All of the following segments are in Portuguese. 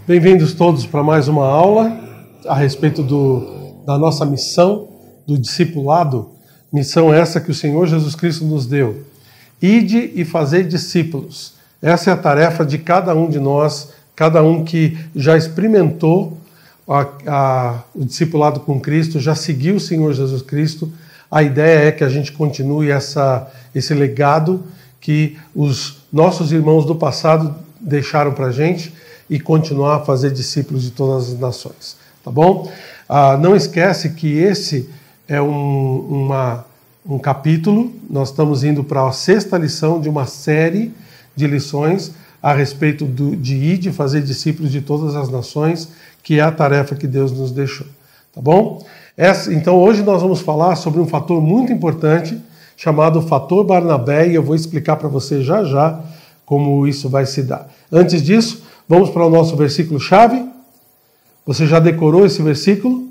Bem-vindos todos para mais uma aula a respeito da nossa missão, do discipulado. Missão essa que o Senhor Jesus Cristo nos deu. Ide e fazei discípulos. Essa é a tarefa de cada um de nós, cada um que já experimentou o discipulado com Cristo, já seguiu o Senhor Jesus Cristo. A ideia é que a gente continue esse legado que os nossos irmãos do passado deixaram para a gente e continuar a fazer discípulos de todas as nações, tá bom? Não esquece que esse é um capítulo, nós estamos indo para a 6ª lição de uma série de lições a respeito de ir de fazer discípulos de todas as nações, que é a tarefa que Deus nos deixou, tá bom? Então hoje nós vamos falar sobre um fator muito importante, chamado fator Barnabé, e eu vou explicar para você já como isso vai se dar. Antes disso, vamos para o nosso versículo-chave. Você já decorou esse versículo?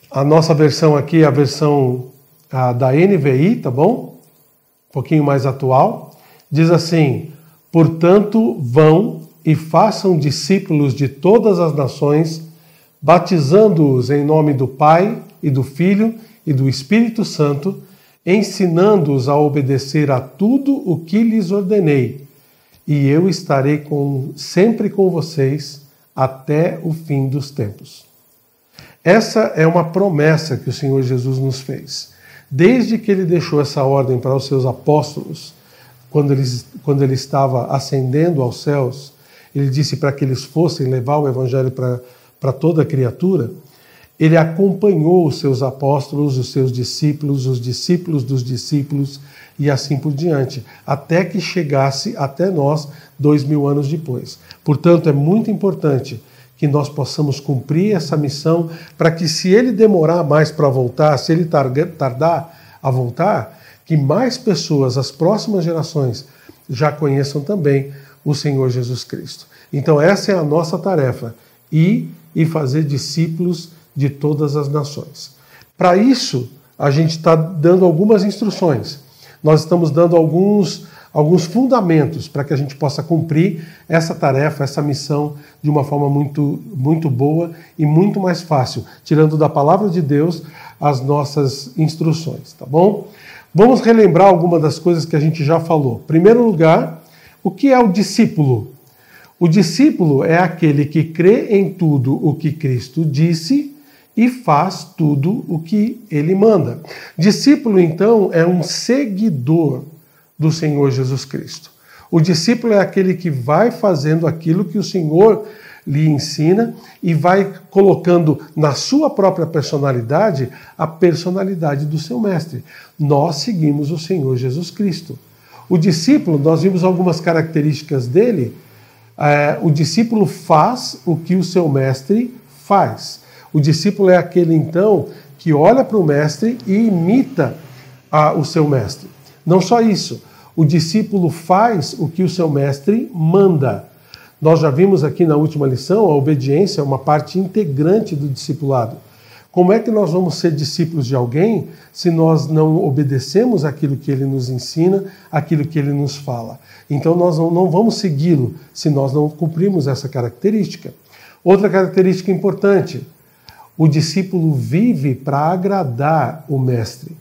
A nossa versão aqui é a versão da NVI, tá bom? Um pouquinho mais atual. Diz assim: portanto, vão e façam discípulos de todas as nações, batizando-os em nome do Pai e do Filho e do Espírito Santo, ensinando-os a obedecer a tudo o que lhes ordenei. E eu estarei sempre com vocês até o fim dos tempos. Essa é uma promessa que o Senhor Jesus nos fez. Desde que ele deixou essa ordem para os seus apóstolos, quando ele estava ascendendo aos céus, ele disse para que eles fossem levar o evangelho para toda criatura. Ele acompanhou os seus apóstolos, os seus discípulos, os discípulos dos discípulos e assim por diante, até que chegasse até nós 2000 anos depois. Portanto, é muito importante que nós possamos cumprir essa missão para que, se ele demorar mais para voltar, se ele tardar a voltar, que mais pessoas, as próximas gerações, já conheçam também o Senhor Jesus Cristo. Então essa é a nossa tarefa, ir e fazer discípulos de todas as nações. Para isso, a gente está dando algumas instruções. Nós estamos dando alguns fundamentos para que a gente possa cumprir essa tarefa, essa missão, de uma forma muito, muito boa e muito mais fácil, tirando da palavra de Deus as nossas instruções, tá bom? Vamos relembrar algumas das coisas que a gente já falou. Em primeiro lugar, o que é o discípulo? O discípulo é aquele que crê em tudo o que Cristo disse e faz tudo o que ele manda. Discípulo, então, é um seguidor do Senhor Jesus Cristo. O discípulo é aquele que vai fazendo aquilo que o Senhor lhe ensina e vai colocando na sua própria personalidade a personalidade do seu mestre. Nós seguimos o Senhor Jesus Cristo. O discípulo, nós vimos algumas características dele. O discípulo faz o que o seu mestre faz. O discípulo é aquele, então, que olha para o mestre e imita o seu mestre. Não só isso, o discípulo faz o que o seu mestre manda. Nós já vimos aqui na última lição, a obediência é uma parte integrante do discipulado. Como é que nós vamos ser discípulos de alguém se nós não obedecemos aquilo que ele nos ensina, aquilo que ele nos fala? Então nós não vamos segui-lo se nós não cumprimos essa característica. Outra característica importante: o discípulo vive para agradar o mestre.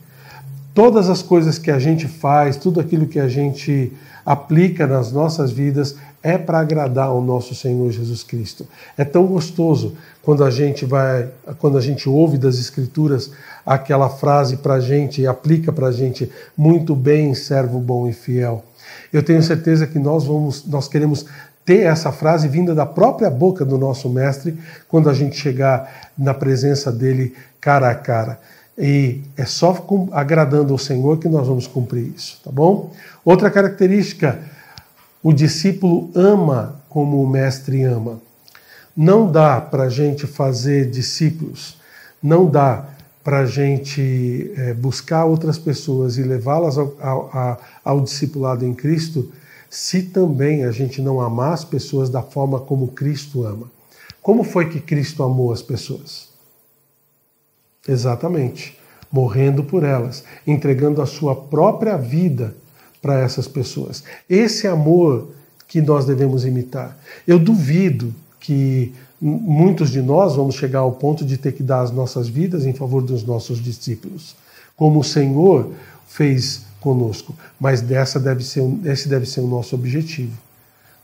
Todas as coisas que a gente faz, tudo aquilo que a gente aplica nas nossas vidas é para agradar o nosso Senhor Jesus Cristo. É tão gostoso quando a gente ouve das Escrituras aquela frase para a gente, aplica para a gente: muito bem, servo bom e fiel. Eu tenho certeza que nós queremos ter essa frase vinda da própria boca do nosso mestre quando a gente chegar na presença dele cara a cara. E é só agradando ao Senhor que nós vamos cumprir isso, tá bom? Outra característica: o discípulo ama como o mestre ama. Não dá para a gente fazer discípulos, não dá para a gente buscar outras pessoas e levá-las ao discipulado em Cristo, se também a gente não amar as pessoas da forma como Cristo ama. Como foi que Cristo amou as pessoas? Exatamente, morrendo por elas, entregando a sua própria vida para essas pessoas. Esse amor que nós devemos imitar. Eu duvido que muitos de nós vamos chegar ao ponto de ter que dar as nossas vidas em favor dos nossos discípulos, como o Senhor fez conosco, mas esse deve ser o nosso objetivo.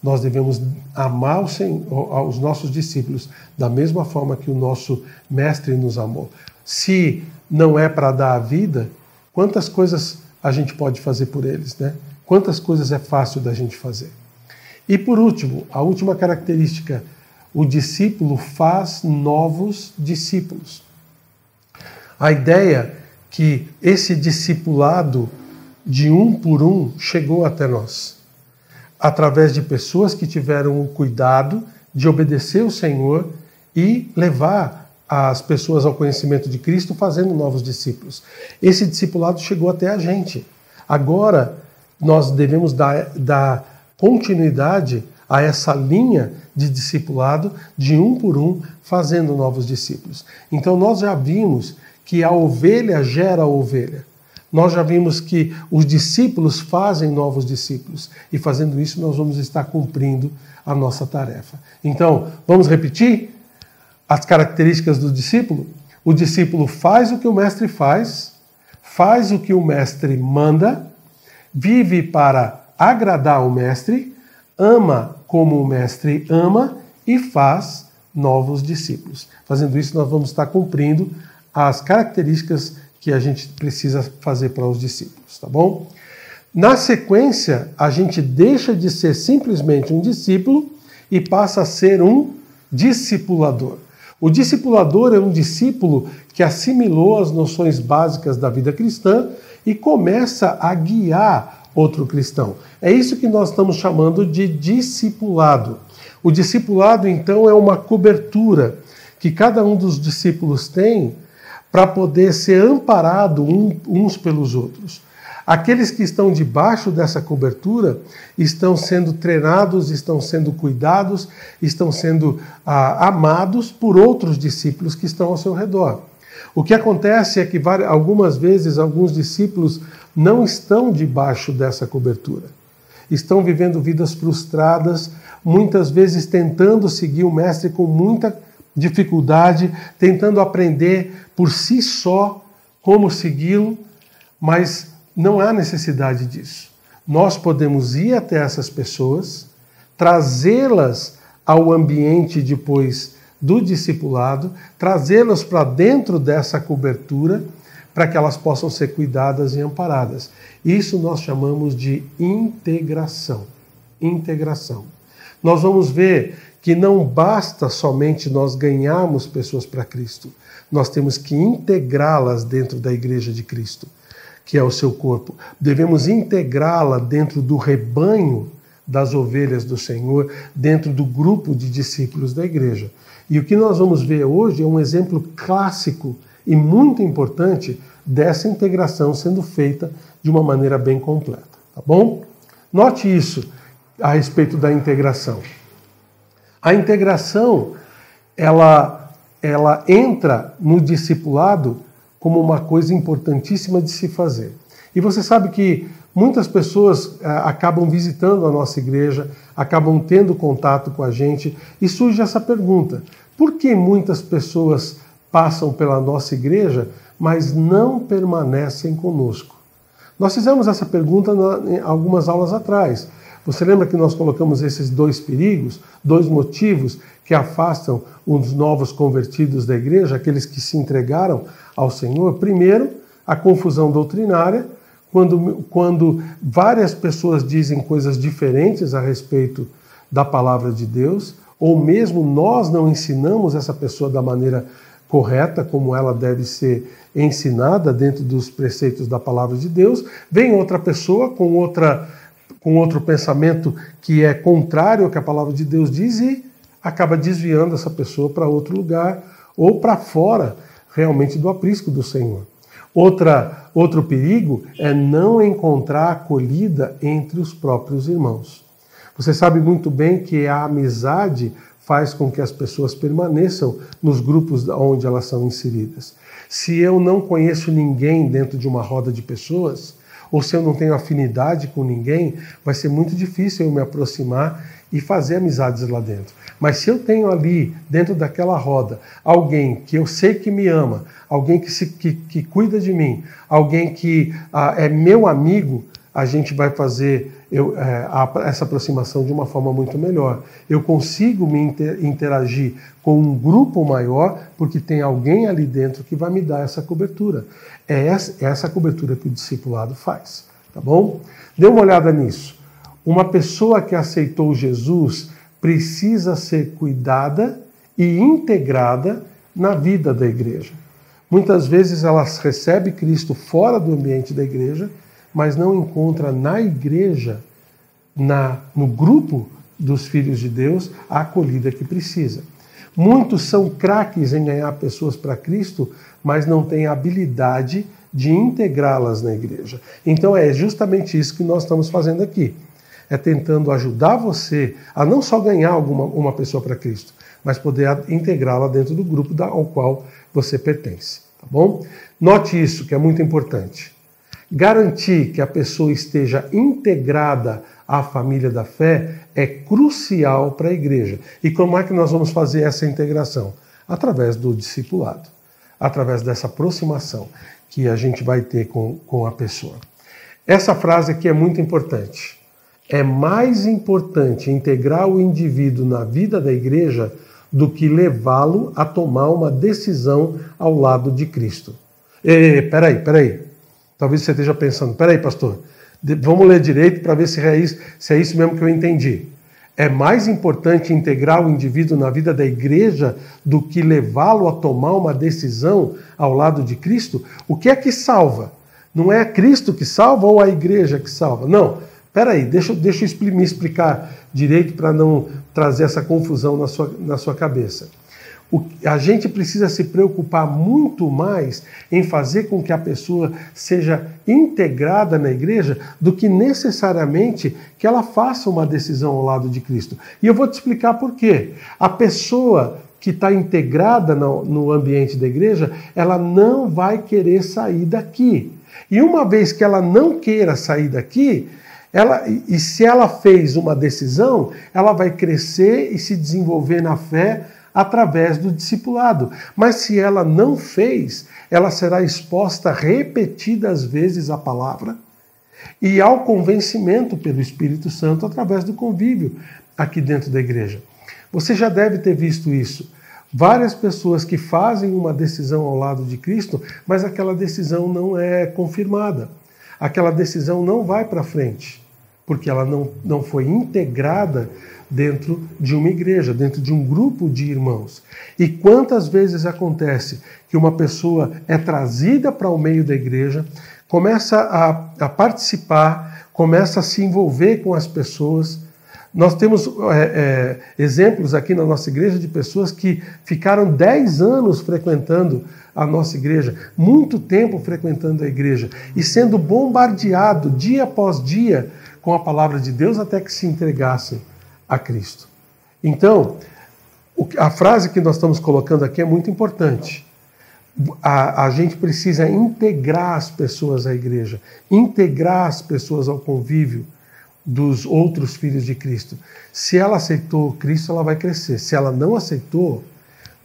Nós devemos amar os nossos discípulos da mesma forma que o nosso Mestre nos amou. Se não é para dar a vida, quantas coisas a gente pode fazer por eles, né? Quantas coisas é fácil da gente fazer. E por último, a última característica, o discípulo faz novos discípulos. A ideia que esse discipulado de um por um chegou até nós, através de pessoas que tiveram o cuidado de obedecer o Senhor e levar as pessoas ao conhecimento de Cristo, fazendo novos discípulos. Esse discipulado chegou até a gente. Agora, nós devemos dar continuidade a essa linha de discipulado, de um por um, fazendo novos discípulos. Então, nós já vimos que a ovelha gera a ovelha. Nós já vimos que os discípulos fazem novos discípulos. E fazendo isso, nós vamos estar cumprindo a nossa tarefa. Então, vamos repetir as características do discípulo? O discípulo faz o que o mestre faz o que o mestre manda, vive para agradar o mestre, ama como o mestre ama e faz novos discípulos. Fazendo isso, nós vamos estar cumprindo as características que a gente precisa fazer para os discípulos, tá bom? Na sequência, a gente deixa de ser simplesmente um discípulo e passa a ser um discipulador. O discipulador é um discípulo que assimilou as noções básicas da vida cristã e começa a guiar outro cristão. É isso que nós estamos chamando de discipulado. O discipulado, então, é uma cobertura que cada um dos discípulos tem para poder ser amparado uns pelos outros. Aqueles que estão debaixo dessa cobertura estão sendo treinados, estão sendo cuidados, estão sendo amados por outros discípulos que estão ao seu redor. O que acontece é que algumas vezes alguns discípulos não estão debaixo dessa cobertura. Estão vivendo vidas frustradas, muitas vezes tentando seguir o mestre com muita dificuldade, tentando aprender por si só como segui-lo, mas não há necessidade disso. Nós podemos ir até essas pessoas, trazê-las ao ambiente depois do discipulado, trazê-las para dentro dessa cobertura, para que elas possam ser cuidadas e amparadas. Isso nós chamamos de integração. Integração. Nós vamos ver que não basta somente nós ganharmos pessoas para Cristo. Nós temos que integrá-las dentro da igreja de Cristo, que é o seu corpo. Devemos integrá-la dentro do rebanho das ovelhas do Senhor, dentro do grupo de discípulos da igreja. E o que nós vamos ver hoje é um exemplo clássico e muito importante dessa integração sendo feita de uma maneira bem completa, tá bom? Note isso a respeito da integração. A integração, ela entra no discipulado como uma coisa importantíssima de se fazer. E você sabe que muitas pessoas acabam visitando a nossa igreja, acabam tendo contato com a gente, e surge essa pergunta: por que muitas pessoas passam pela nossa igreja, mas não permanecem conosco? Nós fizemos essa pergunta em algumas aulas atrás. Você lembra que nós colocamos esses dois perigos, dois motivos que afastam os novos convertidos da igreja, aqueles que se entregaram ao Senhor? Primeiro, a confusão doutrinária, quando várias pessoas dizem coisas diferentes a respeito da palavra de Deus, ou mesmo nós não ensinamos essa pessoa da maneira correta, como ela deve ser ensinada dentro dos preceitos da palavra de Deus, vem outra pessoa com outro pensamento que é contrário ao que a palavra de Deus diz e acaba desviando essa pessoa para outro lugar ou para fora realmente do aprisco do Senhor. Outro perigo é não encontrar acolhida entre os próprios irmãos. Você sabe muito bem que a amizade faz com que as pessoas permaneçam nos grupos onde elas são inseridas. Se eu não conheço ninguém dentro de uma roda de pessoas, ou se eu não tenho afinidade com ninguém, vai ser muito difícil eu me aproximar e fazer amizades lá dentro. Mas se eu tenho ali, dentro daquela roda, alguém que eu sei que me ama, alguém que cuida de mim, alguém que é meu amigo, a gente vai fazer essa aproximação de uma forma muito melhor. Eu consigo me interagir com um grupo maior porque tem alguém ali dentro que vai me dar essa cobertura. É essa cobertura que o discipulado faz, tá bom? Dê uma olhada nisso. Uma pessoa que aceitou Jesus precisa ser cuidada e integrada na vida da igreja. Muitas vezes ela recebe Cristo fora do ambiente da igreja, mas não encontra na igreja, no grupo dos filhos de Deus, a acolhida que precisa. Muitos são craques em ganhar pessoas para Cristo, mas não têm a habilidade de integrá-las na igreja. Então é justamente isso que nós estamos fazendo aqui. É tentando ajudar você a não só ganhar uma pessoa para Cristo, mas poder integrá-la dentro do grupo ao qual você pertence. Tá bom? Note isso, que é muito importante. Garantir que a pessoa esteja integrada à família da fé é crucial para a igreja. E como é que nós vamos fazer essa integração? Através do discipulado, através dessa aproximação que a gente vai ter com a pessoa. Essa frase aqui é muito importante. É mais importante integrar o indivíduo na vida da igreja do que levá-lo a tomar uma decisão ao lado de Cristo. Peraí. Talvez você esteja pensando, peraí, pastor, vamos ler direito para ver se é isso mesmo que eu entendi. É mais importante integrar o indivíduo na vida da igreja do que levá-lo a tomar uma decisão ao lado de Cristo? O que é que salva? Não é Cristo que salva ou a igreja que salva? Não. Peraí, deixa eu me explicar direito para não trazer essa confusão na sua cabeça. A gente precisa se preocupar muito mais em fazer com que a pessoa seja integrada na igreja do que necessariamente que ela faça uma decisão ao lado de Cristo. E eu vou te explicar por quê. A pessoa que está integrada no ambiente da igreja, ela não vai querer sair daqui. E uma vez que ela não queira sair daqui, e se ela fez uma decisão, ela vai crescer e se desenvolver na fé através do discipulado. Mas se ela não fez, ela será exposta repetidas vezes à palavra e ao convencimento pelo Espírito Santo através do convívio aqui dentro da igreja. Você já deve ter visto isso. Várias pessoas que fazem uma decisão ao lado de Cristo, mas aquela decisão não é confirmada. Aquela decisão não vai para frente, porque ela não foi integrada dentro de uma igreja, dentro de um grupo de irmãos. E quantas vezes acontece que uma pessoa é trazida para o meio da igreja, começa a participar, começa a se envolver com as pessoas. Nós temos exemplos aqui na nossa igreja de pessoas que ficaram 10 anos frequentando a nossa igreja, muito tempo frequentando a igreja e sendo bombardeado dia após dia com a palavra de Deus até que se entregassem a Cristo. Então, a frase que nós estamos colocando aqui é muito importante. A gente precisa integrar as pessoas à igreja, integrar as pessoas ao convívio dos outros filhos de Cristo. Se ela aceitou Cristo, ela vai crescer. Se ela não aceitou,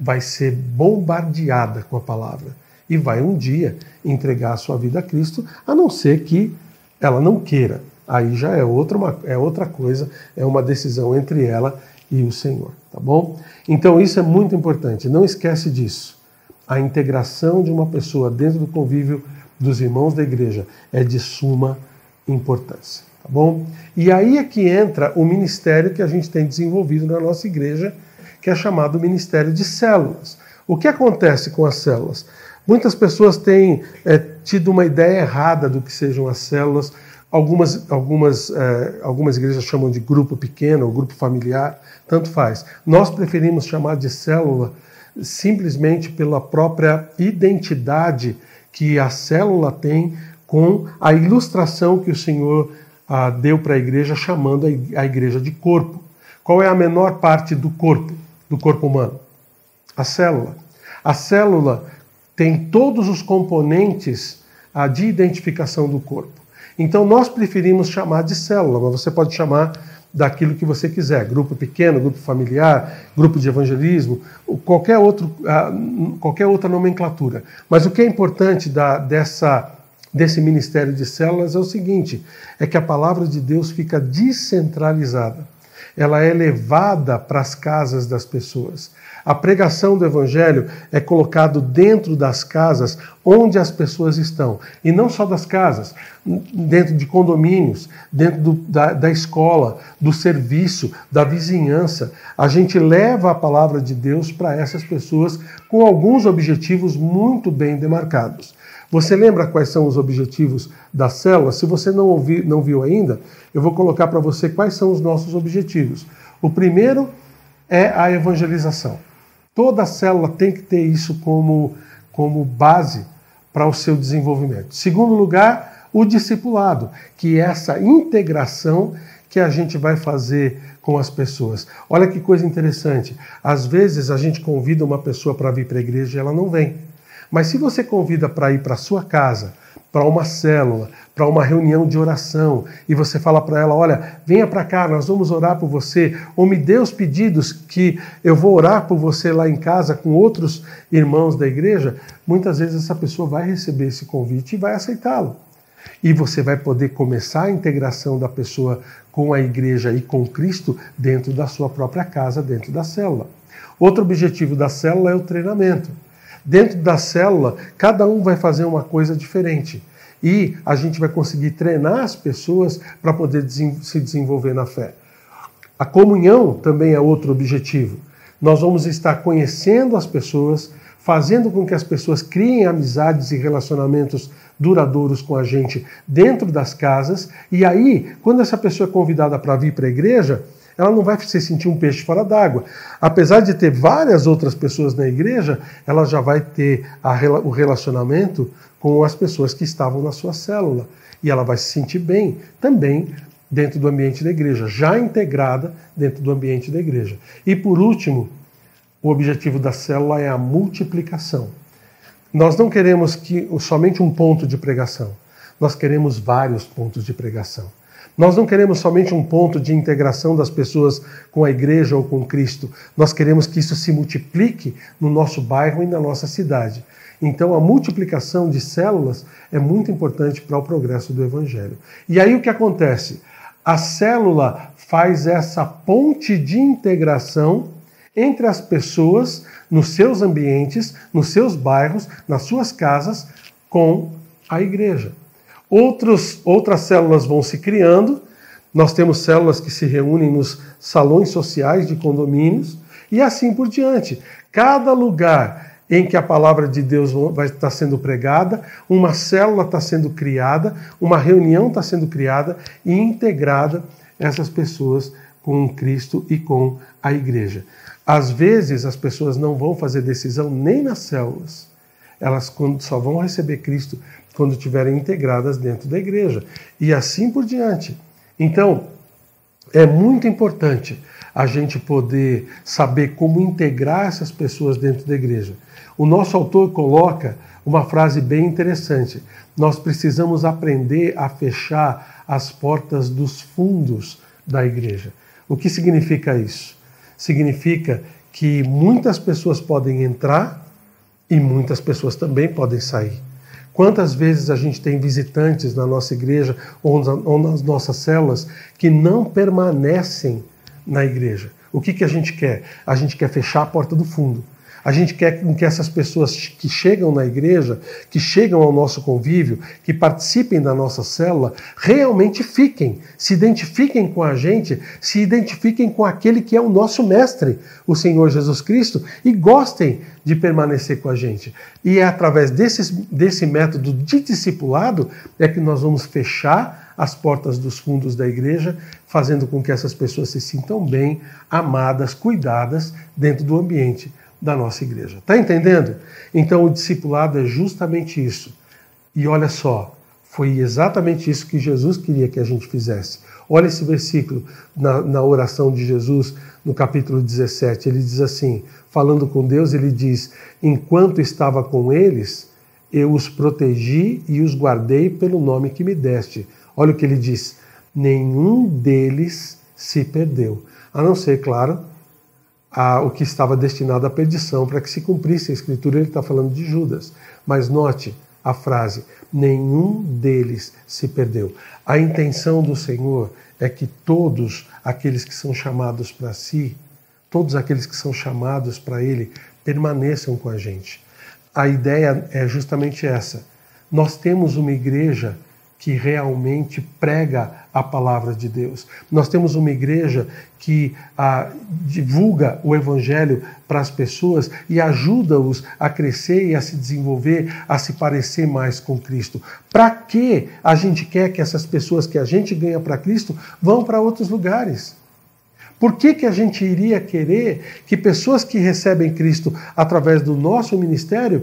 vai ser bombardeada com a palavra e vai um dia entregar a sua vida a Cristo, a não ser que ela não queira. Aí já é outra coisa, é uma decisão entre ela e o Senhor, tá bom? Então isso é muito importante, não esquece disso. A integração de uma pessoa dentro do convívio dos irmãos da igreja é de suma importância, tá bom? E aí é que entra o ministério que a gente tem desenvolvido na nossa igreja, que é chamado Ministério de Células. O que acontece com as células? Muitas pessoas têm tido uma ideia errada do que sejam as células. Algumas igrejas chamam de grupo pequeno ou grupo familiar, tanto faz. Nós preferimos chamar de célula simplesmente pela própria identidade que a célula tem com a ilustração que o Senhor deu para a igreja, chamando a igreja de corpo. Qual é a menor parte do corpo humano? A célula. A célula tem todos os componentes de identificação do corpo. Então nós preferimos chamar de célula, mas você pode chamar daquilo que você quiser, grupo pequeno, grupo familiar, grupo de evangelismo, qualquer outra nomenclatura. Mas o que é importante desse ministério de células é o seguinte, é que a palavra de Deus fica descentralizada. Ela é levada para as casas das pessoas. A pregação do Evangelho é colocado dentro das casas onde as pessoas estão. E não só das casas, dentro de condomínios, dentro da escola, do serviço, da vizinhança. A gente leva a palavra de Deus para essas pessoas com alguns objetivos muito bem demarcados. Você lembra quais são os objetivos da célula? Se você não viu ainda, eu vou colocar para você quais são os nossos objetivos. O primeiro é a evangelização. Toda célula tem que ter isso como base para o seu desenvolvimento. Segundo lugar, o discipulado, que é essa integração que a gente vai fazer com as pessoas. Olha que coisa interessante. Às vezes a gente convida uma pessoa para vir para a igreja e ela não vem. Mas se você convida para ir para a sua casa, para uma célula, para uma reunião de oração, e você fala para ela, olha, venha para cá, nós vamos orar por você, ou me dê os pedidos que eu vou orar por você lá em casa com outros irmãos da igreja, muitas vezes essa pessoa vai receber esse convite e vai aceitá-lo. E você vai poder começar a integração da pessoa com a igreja e com Cristo dentro da sua própria casa, dentro da célula. Outro objetivo da célula é o treinamento. Dentro da célula, cada um vai fazer uma coisa diferente. E a gente vai conseguir treinar as pessoas para poder se desenvolver na fé. A comunhão também é outro objetivo. Nós vamos estar conhecendo as pessoas, fazendo com que as pessoas criem amizades e relacionamentos duradouros com a gente dentro das casas. E aí, quando essa pessoa é convidada para vir para a igreja, ela não vai se sentir um peixe fora d'água. Apesar de ter várias outras pessoas na igreja, ela já vai ter o relacionamento com as pessoas que estavam na sua célula. E ela vai se sentir bem também dentro do ambiente da igreja, já integrada dentro do ambiente da igreja. E por último, o objetivo da célula é a multiplicação. Nós não queremos somente um ponto de pregação. Nós queremos vários pontos de pregação. Nós não queremos somente um ponto de integração das pessoas com a igreja ou com Cristo. Nós queremos que isso se multiplique no nosso bairro e na nossa cidade. Então a multiplicação de células é muito importante para o progresso do Evangelho. E aí o que acontece? A célula faz essa ponte de integração entre as pessoas nos seus ambientes, nos seus bairros, nas suas casas, com a igreja. Outras células vão se criando, nós temos células que se reúnem nos salões sociais de condomínios e assim por diante. Cada lugar em que a palavra de Deus vai estar sendo pregada, uma célula está sendo criada, uma reunião está sendo criada e integrada essas pessoas com Cristo e com a igreja. Às vezes as pessoas não vão fazer decisão nem nas células, elas só vão receber Cristo quando estiverem integradas dentro da igreja. E assim por diante. Então, é muito importante a gente poder saber como integrar essas pessoas dentro da igreja. O nosso autor coloca uma frase bem interessante. Nós precisamos aprender a fechar as portas dos fundos da igreja. O que significa isso? Significa que muitas pessoas podem entrar e muitas pessoas também podem sair. Quantas vezes a gente tem visitantes na nossa igreja ou nas nossas células que não permanecem na igreja? O que a gente quer? A gente quer fechar a porta do fundo. A gente quer que essas pessoas que chegam na igreja, que chegam ao nosso convívio, que participem da nossa célula, realmente fiquem, se identifiquem com a gente, se identifiquem com aquele que é o nosso mestre, o Senhor Jesus Cristo, e gostem de permanecer com a gente. E é através desse método de discipulado é que nós vamos fechar as portas dos fundos da igreja, fazendo com que essas pessoas se sintam bem, amadas, cuidadas dentro do ambiente da nossa igreja. Está entendendo? Então o discipulado é justamente isso. E olha só, foi exatamente isso que Jesus queria que a gente fizesse. Olha esse versículo na oração de Jesus, no capítulo 17. Ele diz assim, falando com Deus, ele diz, enquanto estava com eles, eu os protegi e os guardei pelo nome que me deste. Olha o que ele diz: nenhum deles se perdeu. A não ser, claro, o que estava destinado à perdição, para que se cumprisse a Escritura. Ele está falando de Judas. Mas note a frase: nenhum deles se perdeu. A intenção do Senhor é que todos aqueles que são chamados para si, todos aqueles que são chamados para Ele, permaneçam com a gente. A ideia é justamente essa. Nós temos uma igreja que realmente prega a palavra de Deus. Nós temos uma igreja que divulga o Evangelho para as pessoas e ajuda-os a crescer e a se desenvolver, a se parecer mais com Cristo. Para que a gente quer que essas pessoas que a gente ganha para Cristo vão para outros lugares? Por que a gente iria querer que pessoas que recebem Cristo através do nosso ministério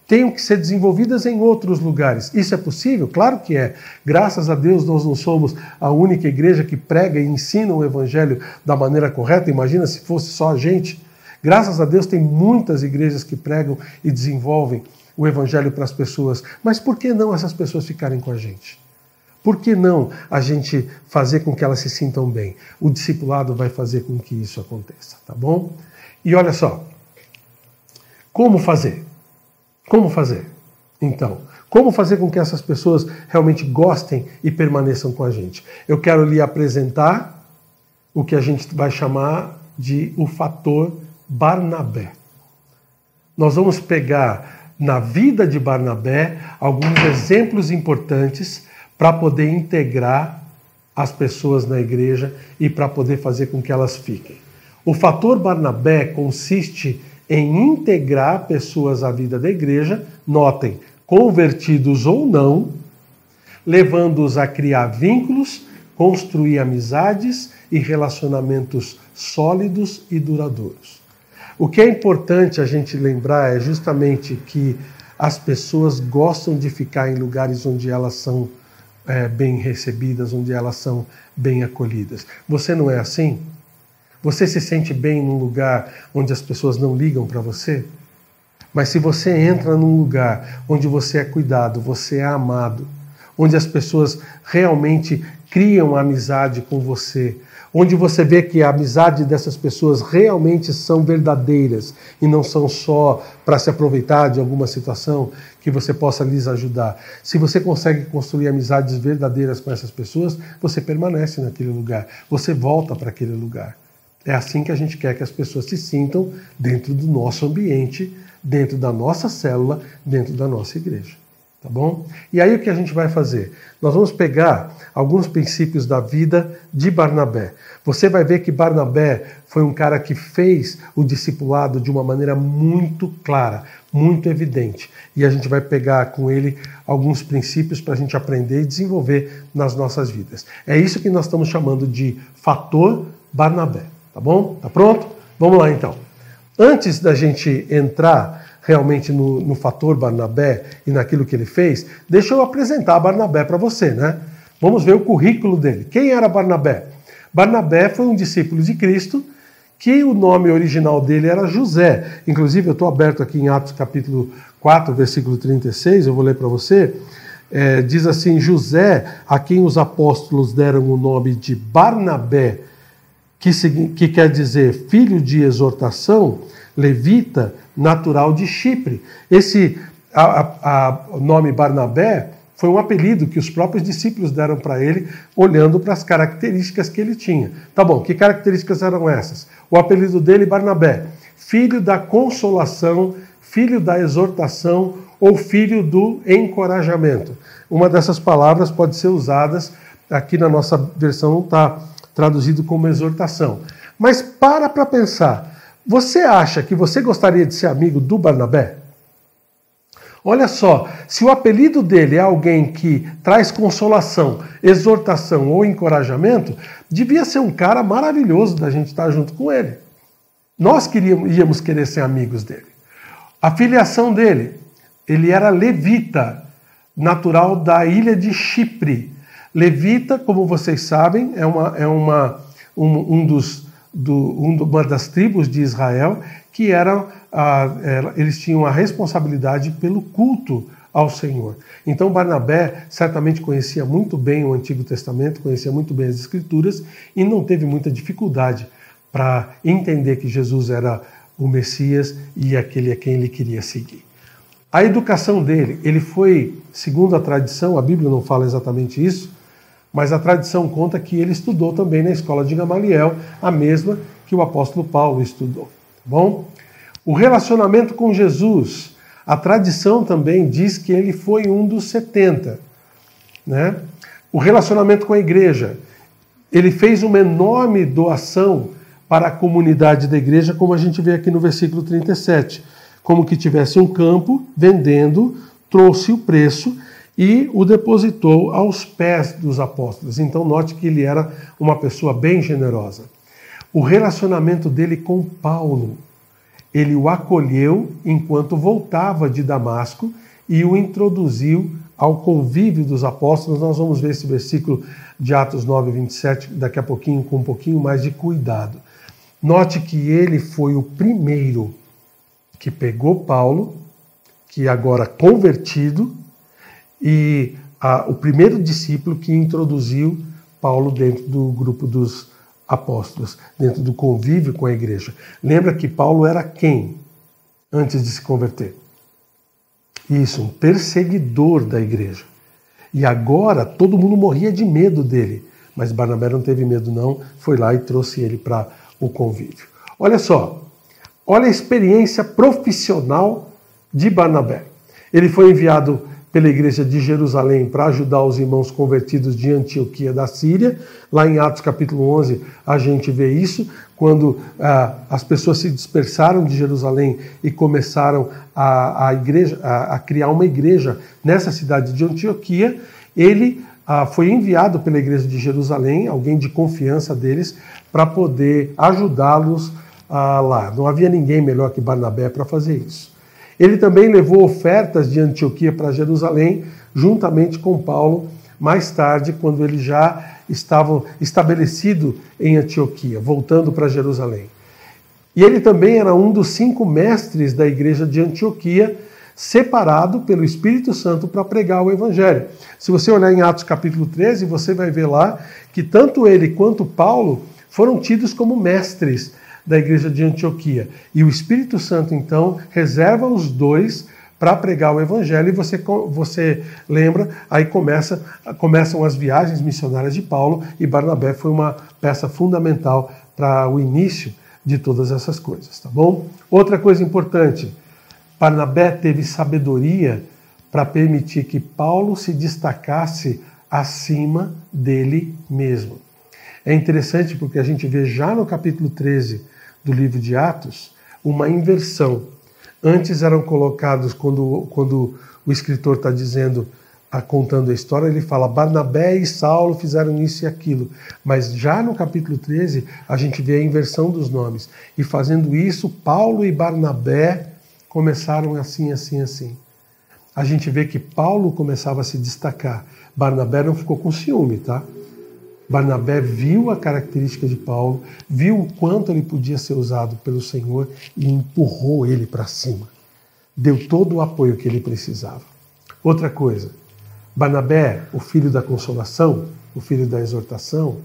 tenham que ser desenvolvidas em outros lugares? Isso é possível? Claro que é. Graças a Deus nós não somos a única igreja que prega e ensina o Evangelho da maneira correta. Imagina se fosse só a gente. Graças a Deus tem muitas igrejas que pregam e desenvolvem o Evangelho para as pessoas. Mas por que não essas pessoas ficarem com a gente? Por que não a gente fazer com que elas se sintam bem? O discipulado vai fazer com que isso aconteça, tá bom? E olha só, como fazer? Como fazer? Então, como fazer com que essas pessoas realmente gostem e permaneçam com a gente? Eu quero lhe apresentar o que a gente vai chamar de o fator Barnabé. Nós vamos pegar na vida de Barnabé alguns exemplos importantes para poder integrar as pessoas na igreja e para poder fazer com que elas fiquem. O fator Barnabé consiste em integrar pessoas à vida da igreja, notem, convertidos ou não, levando-os a criar vínculos, construir amizades e relacionamentos sólidos e duradouros. O que é importante a gente lembrar é justamente que as pessoas gostam de ficar em lugares onde elas são bem recebidas, onde elas são bem acolhidas. Você não é assim? Você se sente bem num lugar onde as pessoas não ligam para você? Mas se você entra num lugar onde você é cuidado, você é amado, onde as pessoas realmente criam amizade com você, onde você vê que a amizade dessas pessoas realmente são verdadeiras e não são só para se aproveitar de alguma situação que você possa lhes ajudar. Se você consegue construir amizades verdadeiras com essas pessoas, você permanece naquele lugar, você volta para aquele lugar. É assim que a gente quer que as pessoas se sintam dentro do nosso ambiente, dentro da nossa célula, dentro da nossa igreja. Tá bom? E aí o que a gente vai fazer? Nós vamos pegar alguns princípios da vida de Barnabé. Você vai ver que Barnabé foi um cara que fez o discipulado de uma maneira muito clara, muito evidente. E a gente vai pegar com ele alguns princípios para a gente aprender e desenvolver nas nossas vidas. É isso que nós estamos chamando de fator Barnabé. Tá bom? Tá pronto? Vamos lá então. Antes da gente entrar realmente no fator Barnabé e naquilo que ele fez, deixa eu apresentar Barnabé para você, né? Vamos ver o currículo dele. Quem era Barnabé? Barnabé foi um discípulo de Cristo, que o nome original dele era José. Inclusive, eu estou aberto aqui em Atos capítulo 4, versículo 36, eu vou ler para você. Diz assim: José, a quem os apóstolos deram o nome de Barnabé, que quer dizer filho de exortação, levita, natural de Chipre. Esse nome Barnabé foi um apelido que os próprios discípulos deram para ele, olhando para as características que ele tinha. Tá bom, que características eram essas? O apelido dele, Barnabé, filho da consolação, filho da exortação ou filho do encorajamento. Uma dessas palavras pode ser usadas, aqui na nossa versão não está traduzido como exortação. Mas para pensar, você acha que você gostaria de ser amigo do Barnabé? Olha só, se o apelido dele é alguém que traz consolação, exortação ou encorajamento, devia ser um cara maravilhoso da gente estar junto com ele. Nós íamos querer ser amigos dele. A filiação dele, ele era levita, natural da ilha de Chipre. Levita, como vocês sabem, é uma das tribos de Israel que eles tinham a responsabilidade pelo culto ao Senhor. Então Barnabé certamente conhecia muito bem o Antigo Testamento, conhecia muito bem as Escrituras e não teve muita dificuldade para entender que Jesus era o Messias e aquele a quem ele queria seguir. A educação dele, ele foi, segundo a tradição, a Bíblia não fala exatamente isso, mas a tradição conta que ele estudou também na escola de Gamaliel, a mesma que o apóstolo Paulo estudou. Bom, o relacionamento com Jesus, a tradição também diz que ele foi um dos 70. Né? O relacionamento com a igreja, ele fez uma enorme doação para a comunidade da igreja, como a gente vê aqui no versículo 37. Como que tivesse um campo, vendendo, trouxe o preço e o depositou aos pés dos apóstolos. Então note que ele era uma pessoa bem generosa. O relacionamento dele com Paulo, ele o acolheu enquanto voltava de Damasco e o introduziu ao convívio dos apóstolos. Nós vamos ver esse versículo de Atos 9, 27, daqui a pouquinho, com um pouquinho mais de cuidado. Note que ele foi o primeiro que pegou Paulo, que agora convertido, e o primeiro discípulo que introduziu Paulo dentro do grupo dos apóstolos, dentro do convívio com a igreja. Lembra que Paulo era quem antes de se converter? Isso, um perseguidor da igreja. E agora todo mundo morria de medo dele, mas Barnabé não teve medo não, foi lá e trouxe ele para o convívio. Olha só, olha a experiência profissional de Barnabé. Ele foi enviado pela igreja de Jerusalém para ajudar os irmãos convertidos de Antioquia da Síria. Lá em Atos capítulo 11 a gente vê isso, quando as pessoas se dispersaram de Jerusalém e começaram a criar uma igreja nessa cidade de Antioquia. Ele foi enviado pela igreja de Jerusalém, alguém de confiança deles, para poder ajudá-los lá. Não havia ninguém melhor que Barnabé para fazer isso. Ele também levou ofertas de Antioquia para Jerusalém, juntamente com Paulo, mais tarde, quando ele já estava estabelecido em Antioquia, voltando para Jerusalém. E ele também era um dos 5 mestres da igreja de Antioquia, separado pelo Espírito Santo para pregar o Evangelho. Se você olhar em Atos capítulo 13, você vai ver lá que tanto ele quanto Paulo foram tidos como mestres da igreja de Antioquia. E o Espírito Santo, então, reserva os dois para pregar o Evangelho. E você lembra, aí começam as viagens missionárias de Paulo, e Barnabé foi uma peça fundamental para o início de todas essas coisas, tá bom? Outra coisa importante, Barnabé teve sabedoria para permitir que Paulo se destacasse acima dele mesmo. É interessante porque a gente vê já no capítulo 13 do livro de Atos uma inversão. Antes eram colocados, quando o escritor está dizendo, contando a história, ele fala Barnabé e Saulo fizeram isso e aquilo. Mas já no capítulo 13 a gente vê a inversão dos nomes. E fazendo isso, Paulo e Barnabé começaram assim, assim, assim. A gente vê que Paulo começava a se destacar. Barnabé não ficou com ciúme, tá? Barnabé viu a característica de Paulo, viu o quanto ele podia ser usado pelo Senhor e empurrou ele para cima. Deu todo o apoio que ele precisava. Outra coisa, Barnabé, o filho da consolação, o filho da exortação,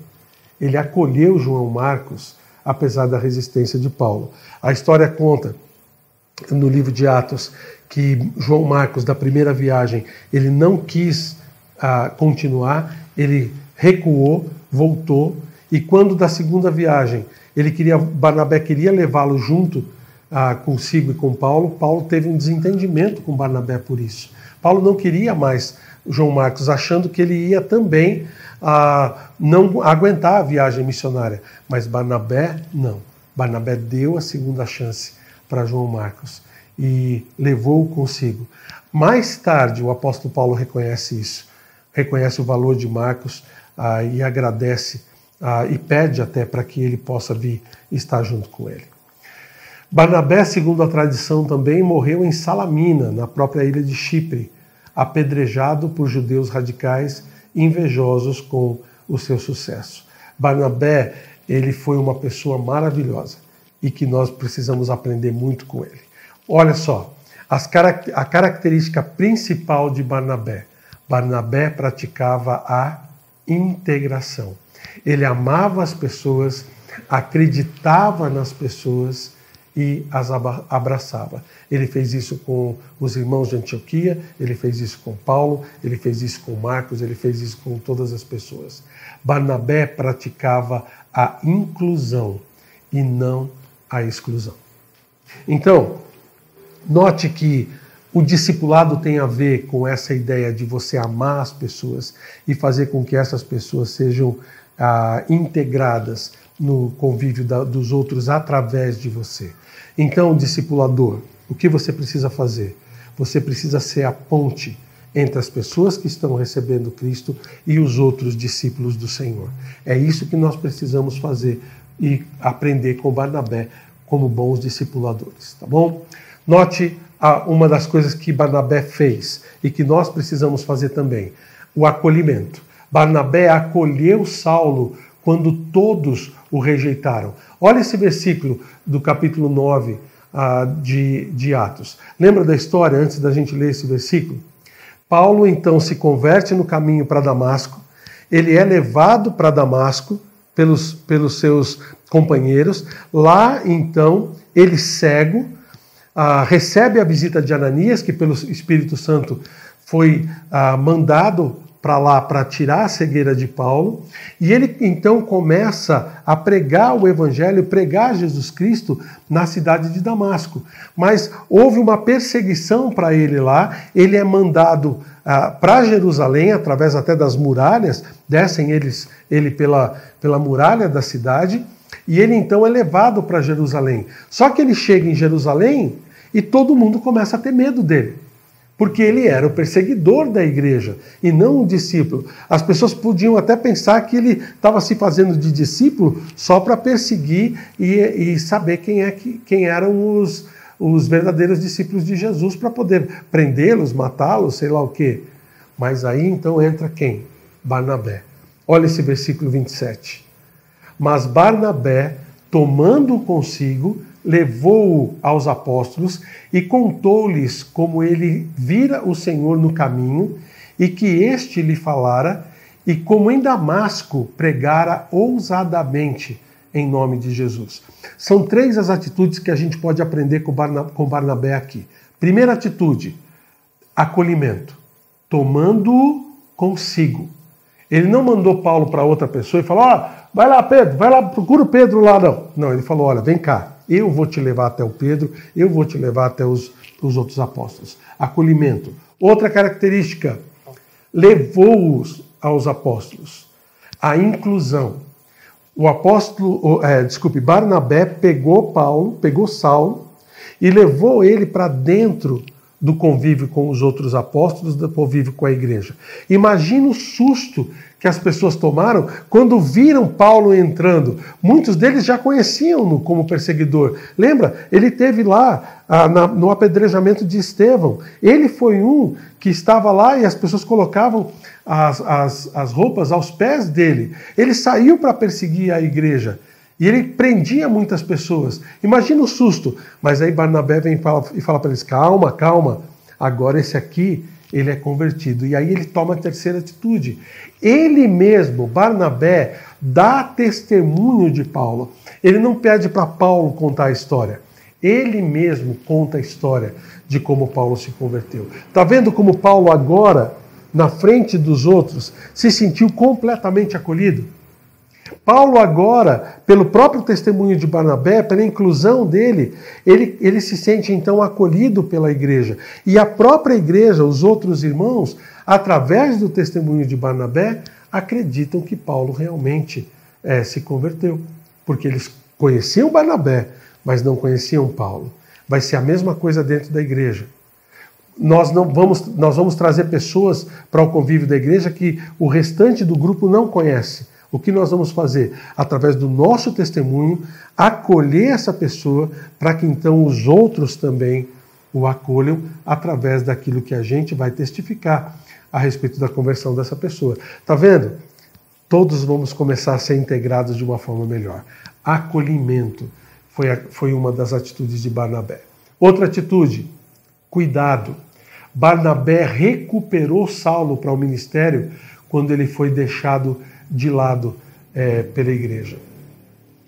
ele acolheu João Marcos, apesar da resistência de Paulo. A história conta, no livro de Atos, que João Marcos, da primeira viagem, ele não quis continuar, ele recuou, voltou, e quando da segunda viagem Barnabé queria levá-lo junto consigo e com Paulo, Paulo teve um desentendimento com Barnabé por isso. Paulo não queria mais João Marcos, achando que ele ia também não aguentar a viagem missionária, mas Barnabé não. Barnabé deu a segunda chance para João Marcos e levou-o consigo. Mais tarde o apóstolo Paulo reconhece isso, reconhece o valor de Marcos, e agradece e pede até para que ele possa vir estar junto com ele. Barnabé, segundo a tradição também, morreu em Salamina, na própria ilha de Chipre, apedrejado por judeus radicais invejosos com o seu sucesso. Barnabé, ele foi uma pessoa maravilhosa e que nós precisamos aprender muito com ele. Olha só, A característica principal de Barnabé. Barnabé praticava a integração. Ele amava as pessoas, acreditava nas pessoas e as abraçava. Ele fez isso com os irmãos de Antioquia, ele fez isso com Paulo, ele fez isso com Marcos, ele fez isso com todas as pessoas. Barnabé praticava a inclusão e não a exclusão. Então, note que o discipulado tem a ver com essa ideia de você amar as pessoas e fazer com que essas pessoas sejam integradas no convívio dos outros através de você. Então, discipulador, o que você precisa fazer? Você precisa ser a ponte entre as pessoas que estão recebendo Cristo e os outros discípulos do Senhor. É isso que nós precisamos fazer e aprender com Barnabé como bons discipuladores, tá bom? Note uma das coisas que Barnabé fez e que nós precisamos fazer também, o acolhimento. Barnabé acolheu Saulo quando todos o rejeitaram. Olha esse versículo do capítulo 9 de Atos. Lembra da história, antes da gente ler esse versículo? Paulo então se converte no caminho para Damasco, ele é levado para Damasco pelos seus companheiros, lá então ele cego, recebe a visita de Ananias, que pelo Espírito Santo foi mandado para lá para tirar a cegueira de Paulo, e ele então começa a pregar o Evangelho, pregar Jesus Cristo na cidade de Damasco. Mas houve uma perseguição para ele lá, ele é mandado para Jerusalém, através até das muralhas, descem ele pela muralha da cidade, e ele então é levado para Jerusalém. Só que ele chega em Jerusalém e todo mundo começa a ter medo dele. Porque ele era o perseguidor da igreja e não o discípulo. As pessoas podiam até pensar que ele estava se fazendo de discípulo só para perseguir e saber quem eram os verdadeiros discípulos de Jesus, para poder prendê-los, matá-los, sei lá o quê. Mas aí então entra quem? Barnabé. Olha esse versículo 27. Mas Barnabé, tomando-o consigo, levou-o aos apóstolos e contou-lhes como ele vira o Senhor no caminho e que este lhe falara, e como em Damasco pregara ousadamente em nome de Jesus. São 3 as atitudes que a gente pode aprender com Barnabé aqui. Primeira atitude, acolhimento, tomando-o consigo. Ele não mandou Paulo para outra pessoa e falou, vai lá Pedro, vai lá, procura o Pedro lá, não. Não, ele falou, olha, vem cá, eu vou te levar até o Pedro, eu vou te levar até os outros apóstolos. Acolhimento. Outra característica, levou-os aos apóstolos. A inclusão. Barnabé pegou Saulo e levou ele para dentro do convívio com os outros apóstolos, do convívio com a igreja. Imagina o susto que as pessoas tomaram quando viram Paulo entrando. Muitos deles já conheciam-no como perseguidor. Lembra? Ele teve lá no apedrejamento de Estevão. Ele foi um que estava lá e as pessoas colocavam as roupas aos pés dele. Ele saiu para perseguir a igreja. E ele prendia muitas pessoas. Imagina o susto. Mas aí Barnabé vem e fala para eles, calma, calma. Agora esse aqui, ele é convertido. E aí ele toma a terceira atitude. Ele mesmo, Barnabé, dá testemunho de Paulo. Ele não pede para Paulo contar a história. Ele mesmo conta a história de como Paulo se converteu. Está vendo como Paulo agora, na frente dos outros, se sentiu completamente acolhido? Paulo agora, pelo próprio testemunho de Barnabé, pela inclusão dele, ele se sente então acolhido pela igreja. E a própria igreja, os outros irmãos, através do testemunho de Barnabé, acreditam que Paulo realmente se converteu. Porque eles conheciam Barnabé, mas não conheciam Paulo. Vai ser a mesma coisa dentro da igreja. Nós vamos trazer pessoas para o convívio da igreja que o restante do grupo não conhece. O que nós vamos fazer? Através do nosso testemunho, acolher essa pessoa para que então os outros também o acolham através daquilo que a gente vai testificar a respeito da conversão dessa pessoa. Está vendo? Todos vamos começar a ser integrados de uma forma melhor. Acolhimento foi uma das atitudes de Barnabé. Outra atitude, Cuidado. Barnabé recuperou Saulo para o ministério quando ele foi deixado de lado pela igreja.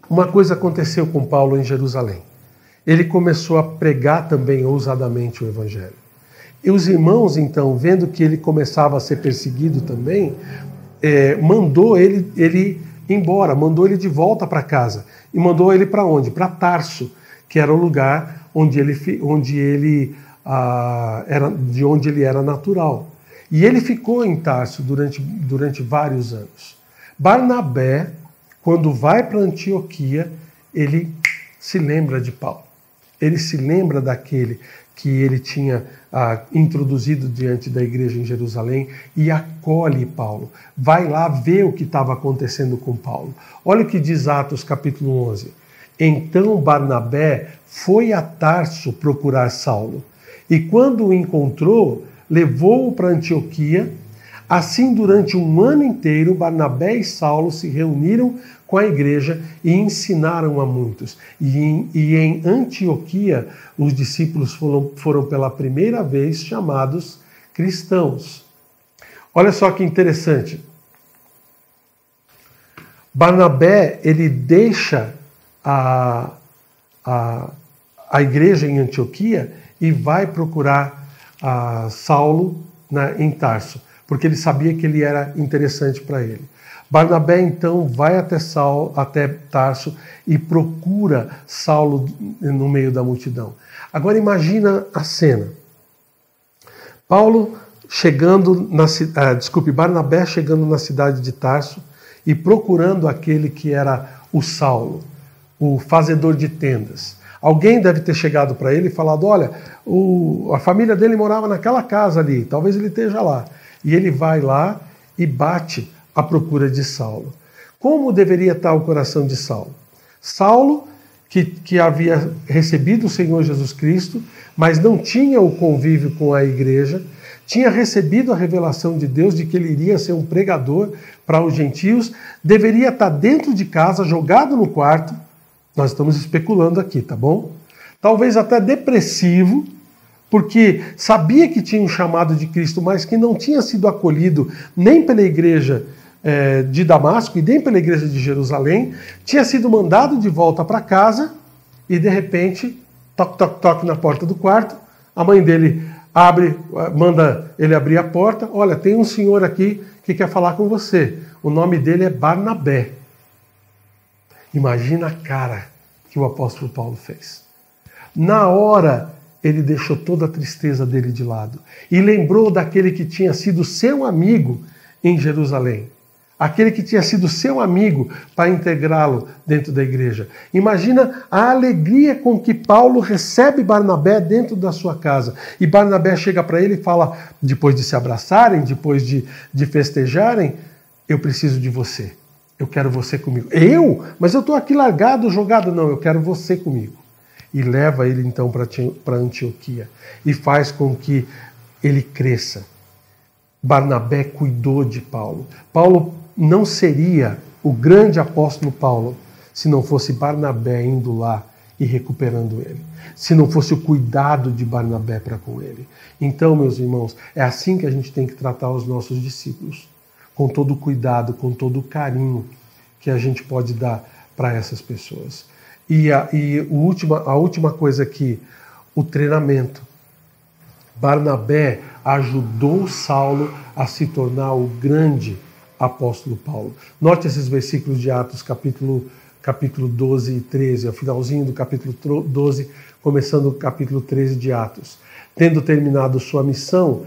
Uma coisa aconteceu com Paulo em Jerusalém. Ele começou a pregar também ousadamente o evangelho. E os irmãos, então, vendo que ele começava a ser perseguido também, mandou ele embora, mandou ele de volta para casa. E mandou ele para onde? Para Tarso, que era o lugar de onde ele era natural. E ele ficou em Tarso durante vários anos. Barnabé, quando vai para Antioquia, ele se lembra de Paulo. Ele se lembra daquele que ele tinha introduzido diante da igreja em Jerusalém e acolhe Paulo. Vai lá ver o que estava acontecendo com Paulo. Olha o que diz Atos capítulo 11. Então Barnabé foi a Tarso procurar Saulo. E quando o encontrou, levou-o para Antioquia. Assim, durante um ano inteiro, Barnabé e Saulo se reuniram com a igreja e ensinaram a muitos. E em Antioquia, os discípulos foram pela primeira vez chamados cristãos. Olha só que interessante. Barnabé, ele deixa a igreja em Antioquia e vai procurar Saulo em Tarso, porque ele sabia que ele era interessante para ele. Barnabé, então, vai até Tarso e procura Saulo no meio da multidão. Agora imagina a cena. Barnabé chegando na cidade de Tarso e procurando aquele que era o Saulo, o fazedor de tendas. Alguém deve ter chegado para ele e falado, olha, a família dele morava naquela casa ali, talvez ele esteja lá. E ele vai lá e bate à procura de Saulo. Como deveria estar o coração de Saulo? Saulo, que havia recebido o Senhor Jesus Cristo, mas não tinha o convívio com a igreja, tinha recebido a revelação de Deus de que ele iria ser um pregador para os gentios, deveria estar dentro de casa, jogado no quarto. Nós estamos especulando aqui, tá bom? Talvez até depressivo, porque sabia que tinha um chamado de Cristo, mas que não tinha sido acolhido nem pela igreja de Damasco e nem pela igreja de Jerusalém, tinha sido mandado de volta para casa e, de repente, toque, toque, toque na porta do quarto, a mãe dele manda ele abrir a porta, olha, tem um senhor aqui que quer falar com você, o nome dele é Barnabé. Imagina a cara que o apóstolo Paulo fez. Na hora, ele deixou toda a tristeza dele de lado e lembrou daquele que tinha sido seu amigo em Jerusalém. Aquele que tinha sido seu amigo para integrá-lo dentro da igreja. Imagina a alegria com que Paulo recebe Barnabé dentro da sua casa. E Barnabé chega para ele e fala, depois de se abraçarem, depois de festejarem, eu preciso de você. Eu quero você comigo. Eu? Mas eu estou aqui largado, jogado. Não, eu quero você comigo. E leva ele então para Antioquia. E faz com que ele cresça. Barnabé cuidou de Paulo. Paulo não seria o grande apóstolo Paulo se não fosse Barnabé indo lá e recuperando ele. Se não fosse o cuidado de Barnabé para com ele. Então, meus irmãos, é assim que a gente tem que tratar os nossos discípulos. Com todo o cuidado, com todo o carinho que a gente pode dar para essas pessoas. E a última coisa aqui, o treinamento. Barnabé ajudou Saulo a se tornar o grande apóstolo Paulo. Note esses versículos de Atos, capítulo 12 e 13, ao finalzinho do capítulo 12, começando o capítulo 13 de Atos. Tendo terminado sua missão,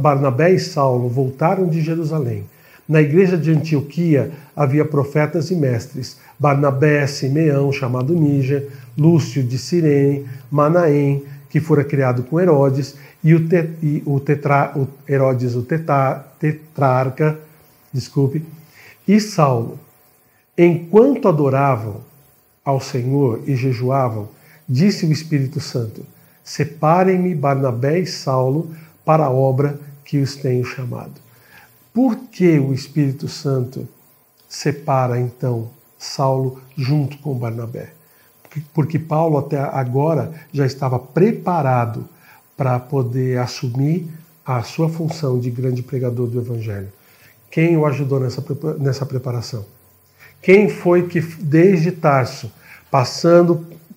Barnabé e Saulo voltaram de Jerusalém. Na igreja de Antioquia havia profetas e mestres, Barnabé, Simeão, chamado Níger, Lúcio de Cirene, Manaém, que fora criado com Herodes, e Herodes, o tetrarca, e Saulo. Enquanto adoravam ao Senhor e jejuavam, disse o Espírito Santo, separem-me Barnabé e Saulo para a obra que os tenho chamado. Por que o Espírito Santo separa, então, Saulo junto com Barnabé? Porque Paulo até agora já estava preparado para poder assumir a sua função de grande pregador do Evangelho? Quem o ajudou nessa preparação? Quem foi que, desde Tarso,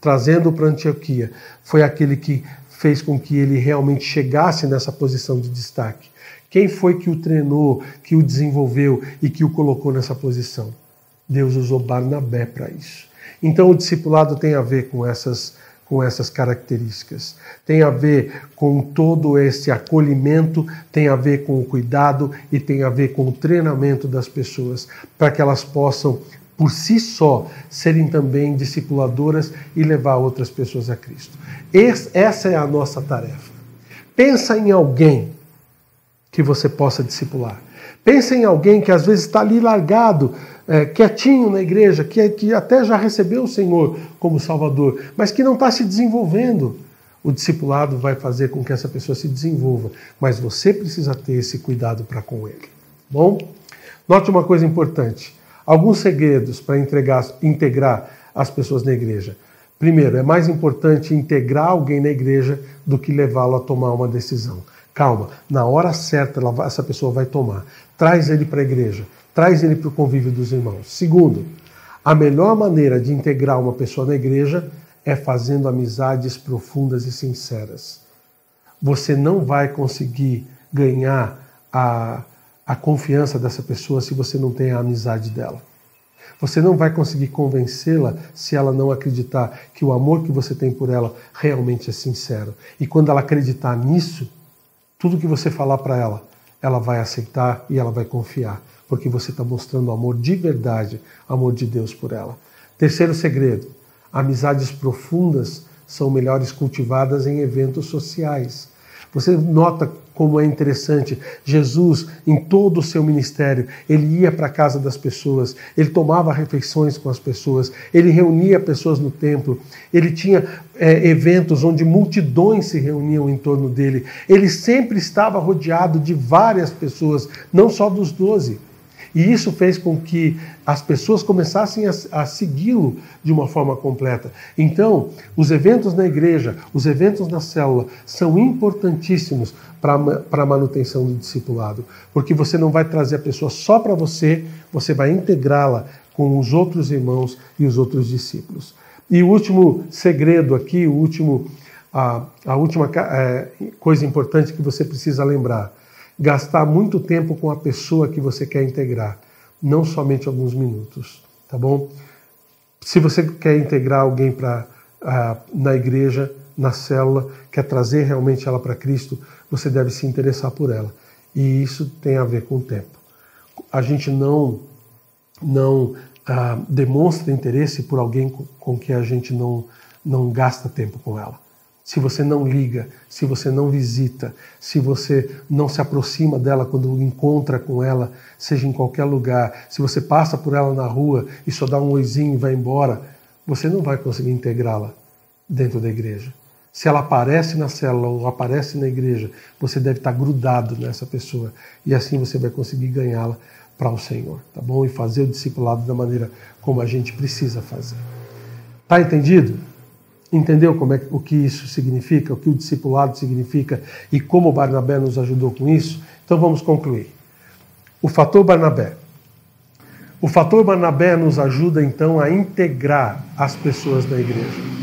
trazendo para Antioquia, foi aquele que fez com que ele realmente chegasse nessa posição de destaque? Quem foi que o treinou, que o desenvolveu e que o colocou nessa posição? Deus usou Barnabé para isso. Então o discipulado tem a ver com essas características. Tem a ver com todo esse acolhimento, tem a ver com o cuidado e tem a ver com o treinamento das pessoas, para que elas possam, por si só, serem também discipuladoras e levar outras pessoas a Cristo. Essa é a nossa tarefa. Pensa em alguém que você possa discipular. Pensa em alguém que às vezes está ali largado, quietinho na igreja, que até já recebeu o Senhor como Salvador, mas que não está se desenvolvendo. O discipulado vai fazer com que essa pessoa se desenvolva, mas você precisa ter esse cuidado para com ele. Bom? Note uma coisa importante. Alguns segredos para integrar as pessoas na igreja. Primeiro, é mais importante integrar alguém na igreja do que levá-lo a tomar uma decisão. Calma, na hora certa essa pessoa vai tomar. Traz ele para a igreja, traz ele para o convívio dos irmãos. Segundo, a melhor maneira de integrar uma pessoa na igreja é fazendo amizades profundas e sinceras. Você não vai conseguir ganhar a confiança dessa pessoa se você não tem a amizade dela. Você não vai conseguir convencê-la se ela não acreditar que o amor que você tem por ela realmente é sincero. E quando ela acreditar nisso, tudo que você falar para ela, ela vai aceitar e ela vai confiar, porque você está mostrando amor de verdade, amor de Deus por ela. Terceiro segredo, amizades profundas são melhores cultivadas em eventos sociais. Você nota como é interessante, Jesus, em todo o seu ministério, ele ia para a casa das pessoas, ele tomava refeições com as pessoas, ele reunia pessoas no templo, ele tinha eventos onde multidões se reuniam em torno dele, ele sempre estava rodeado de várias pessoas, não só dos 12. E isso fez com que as pessoas começassem a segui-lo de uma forma completa. Então, os eventos na igreja, os eventos na célula, são importantíssimos para a manutenção do discipulado. Porque você não vai trazer a pessoa só para você vai integrá-la com os outros irmãos e os outros discípulos. E o último segredo aqui, a última coisa importante que você precisa lembrar: gastar muito tempo com a pessoa que você quer integrar, não somente alguns minutos, tá bom? Se você quer integrar alguém na igreja, na célula, quer trazer realmente ela para Cristo, você deve se interessar por ela. E isso tem a ver com o tempo. A gente não demonstra interesse por alguém com que a gente não gasta tempo com ela. Se você não liga, se você não visita, se você não se aproxima dela quando encontra com ela, seja em qualquer lugar, se você passa por ela na rua e só dá um oizinho e vai embora, você não vai conseguir integrá-la dentro da igreja. Se ela aparece na célula ou aparece na igreja, você deve estar grudado nessa pessoa e assim você vai conseguir ganhá-la para o Senhor, tá bom? E fazer o discipulado da maneira como a gente precisa fazer. Tá entendido? Entendeu o que isso significa, o que o discipulado significa e como Barnabé nos ajudou com isso? Então vamos concluir. O fator Barnabé. O fator Barnabé nos ajuda então a integrar as pessoas da igreja.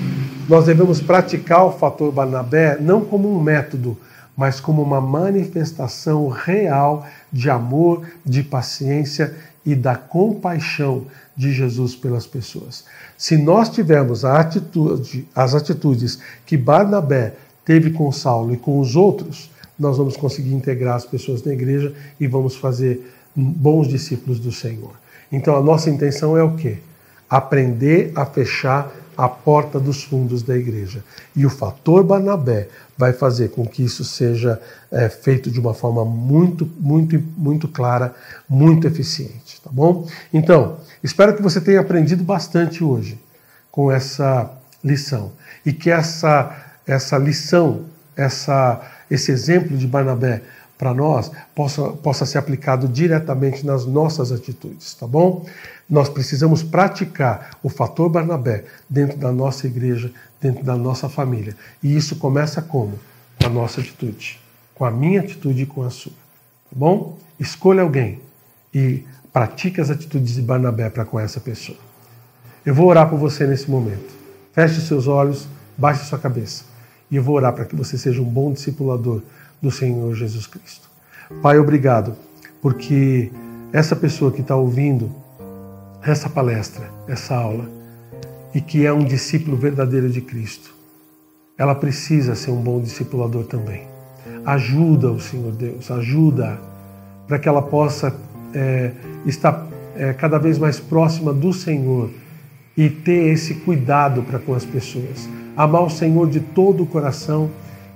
Nós devemos praticar o fator Barnabé não como um método, mas como uma manifestação real de amor, de paciência e da compaixão de Jesus pelas pessoas. Se nós tivermos as atitudes que Barnabé teve com Saulo e com os outros, nós vamos conseguir integrar as pessoas na igreja e vamos fazer bons discípulos do Senhor. Então a nossa intenção é o quê? Aprender a fechar a porta dos fundos da igreja. E o fator Barnabé vai fazer com que isso seja feito de uma forma muito, muito, muito clara, muito eficiente, tá bom? Então, espero que você tenha aprendido bastante hoje com essa lição. E que essa lição, esse exemplo de Barnabé para nós possa ser aplicado diretamente nas nossas atitudes, tá bom? Nós precisamos praticar o fator Barnabé dentro da nossa igreja, dentro da nossa família. E isso começa como? com a nossa atitude, com a minha atitude e com a sua. Tá bom? Escolha alguém e pratique as atitudes de Barnabé para com essa pessoa. Eu vou orar por você nesse momento. Feche os seus olhos, baixe sua cabeça. E eu vou orar para que você seja um bom discipulador do Senhor Jesus Cristo. Pai, obrigado, porque essa pessoa que está ouvindo essa palestra, essa aula, e que é um discípulo verdadeiro de Cristo, ela precisa ser um bom discipulador também. Ajuda-o, Senhor Deus, ajuda para que ela possa estar cada vez mais próxima do Senhor e ter esse cuidado para com as pessoas. Amar o Senhor de todo o coração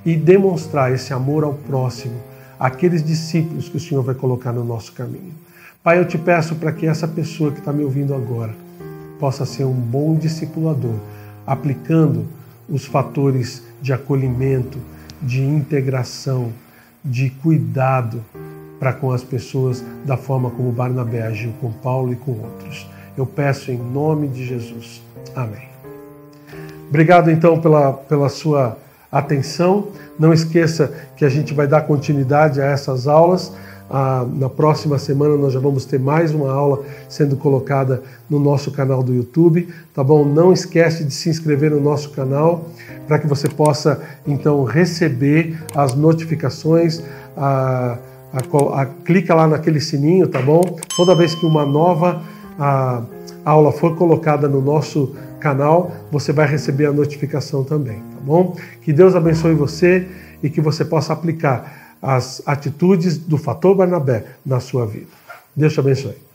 e demonstrar esse amor ao próximo, àqueles discípulos que o Senhor vai colocar no nosso caminho. Pai, eu te peço para que essa pessoa que está me ouvindo agora possa ser um bom discipulador, aplicando os fatores de acolhimento, de integração, de cuidado para com as pessoas da forma como Barnabé agiu com Paulo e com outros. Eu peço em nome de Jesus. Amém. Obrigado então pela sua atenção. Não esqueça que a gente vai dar continuidade a essas aulas. Na próxima semana nós já vamos ter mais uma aula sendo colocada no nosso canal do YouTube, tá bom? Não esquece de se inscrever no nosso canal para que você possa então receber as notificações. Clica lá naquele sininho, tá bom? Toda vez que uma nova aula for colocada no nosso canal, você vai receber a notificação também, tá bom? Que Deus abençoe você e que você possa aplicar as atitudes do fator Barnabé na sua vida. Deus te abençoe.